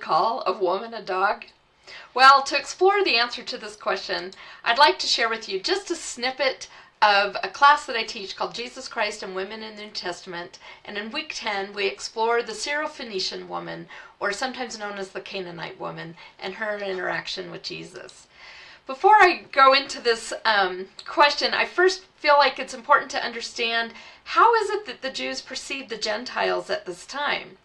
call a woman a dog? Well, to explore the answer to this question, I'd like to share with you just a snippet of a class that I teach called Jesus Christ and Women in the New Testament. And in week 10, we explore the Syrophoenician woman, or sometimes known as the Canaanite woman, and her interaction with Jesus. Before I go into this question, I first feel like it's important to understand how is it that the Jews perceived the Gentiles at this time.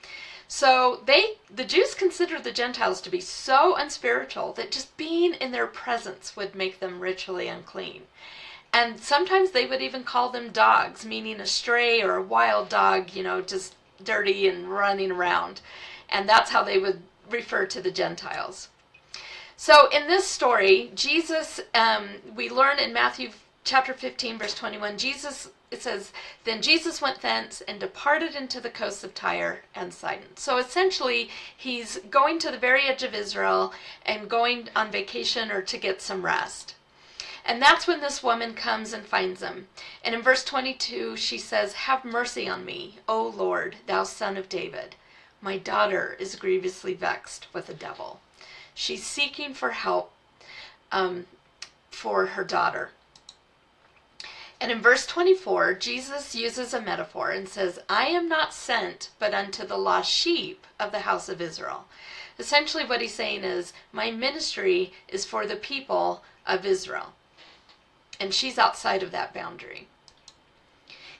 So the Jews considered the Gentiles to be so unspiritual that just being in their presence would make them ritually unclean. And sometimes they would even call them dogs, meaning a stray or a wild dog, just dirty and running around. And that's how they would refer to the Gentiles. So in this story, Jesus, we learn in Matthew chapter 15, verse 21, it says, then Jesus went thence and departed into the coasts of Tyre and Sidon. So essentially, he's going to the very edge of Israel and going on vacation or to get some rest. And that's when this woman comes and finds him. And in verse 22, she says, have mercy on me, O Lord, thou son of David. My daughter is grievously vexed with a devil. She's seeking for help for her daughter. And in verse 24, Jesus uses a metaphor and says, I am not sent but unto the lost sheep of the house of Israel. Essentially what he's saying is, my ministry is for the people of Israel. And she's outside of that boundary.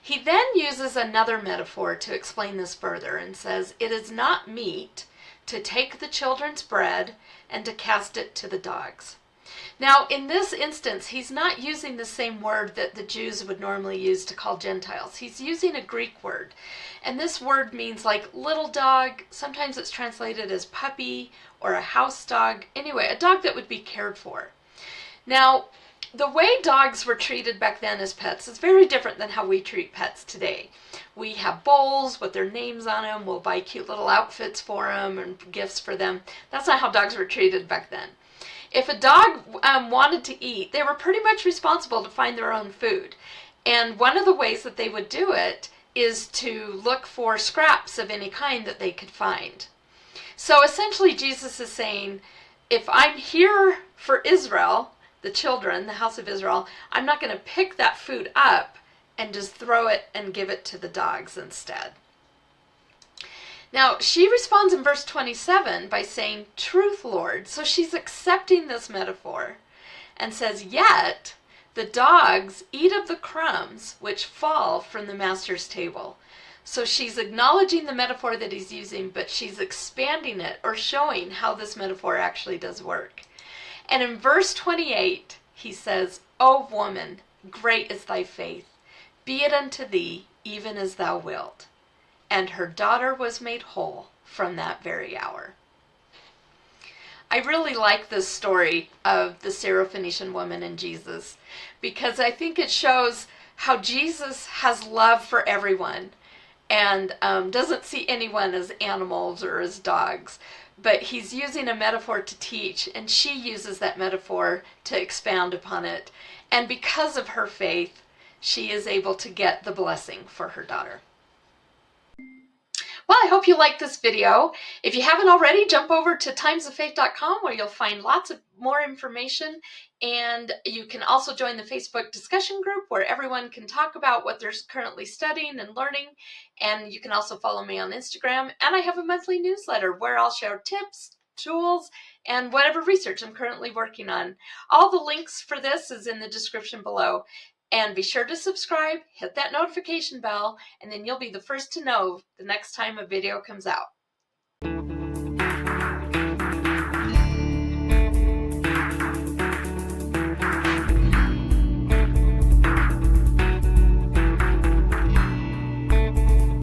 He then uses another metaphor to explain this further and says, it is not meet to take the children's bread and to cast it to the dogs. Now, in this instance, he's not using the same word that the Jews would normally use to call Gentiles. He's using a Greek word. And this word means like little dog. Sometimes it's translated as puppy or a house dog. Anyway, a dog that would be cared for. Now, the way dogs were treated back then as pets is very different than how we treat pets today. We have bowls with their names on them. We'll buy cute little outfits for them and gifts for them. That's not how dogs were treated back then. If a dog wanted to eat, they were pretty much responsible to find their own food. And one of the ways that they would do it is to look for scraps of any kind that they could find. So essentially Jesus is saying, if I'm here for Israel, the children, the house of Israel, I'm not going to pick that food up and just throw it and give it to the dogs instead. Now, she responds in verse 27 by saying, truth, Lord. So she's accepting this metaphor and says, yet the dogs eat of the crumbs which fall from the master's table. So she's acknowledging the metaphor that he's using, but she's expanding it or showing how this metaphor actually does work. And in verse 28, he says, O woman, great is thy faith. Be it unto thee even as thou wilt. And her daughter was made whole from that very hour. I really like this story of the Syrophoenician woman and Jesus because I think it shows how Jesus has love for everyone and doesn't see anyone as animals or as dogs. But he's using a metaphor to teach, and she uses that metaphor to expound upon it. And because of her faith, she is able to get the blessing for her daughter. Well, I hope you liked this video. If you haven't already, jump over to timesoffaith.com where you'll find lots of more information. And you can also join the Facebook discussion group where everyone can talk about what they're currently studying and learning. And you can also follow me on Instagram. And I have a monthly newsletter where I'll share tips, tools, and whatever research I'm currently working on. All the links for this is in the description below. And be sure to subscribe, hit that notification bell, and then you'll be the first to know the next time a video comes out.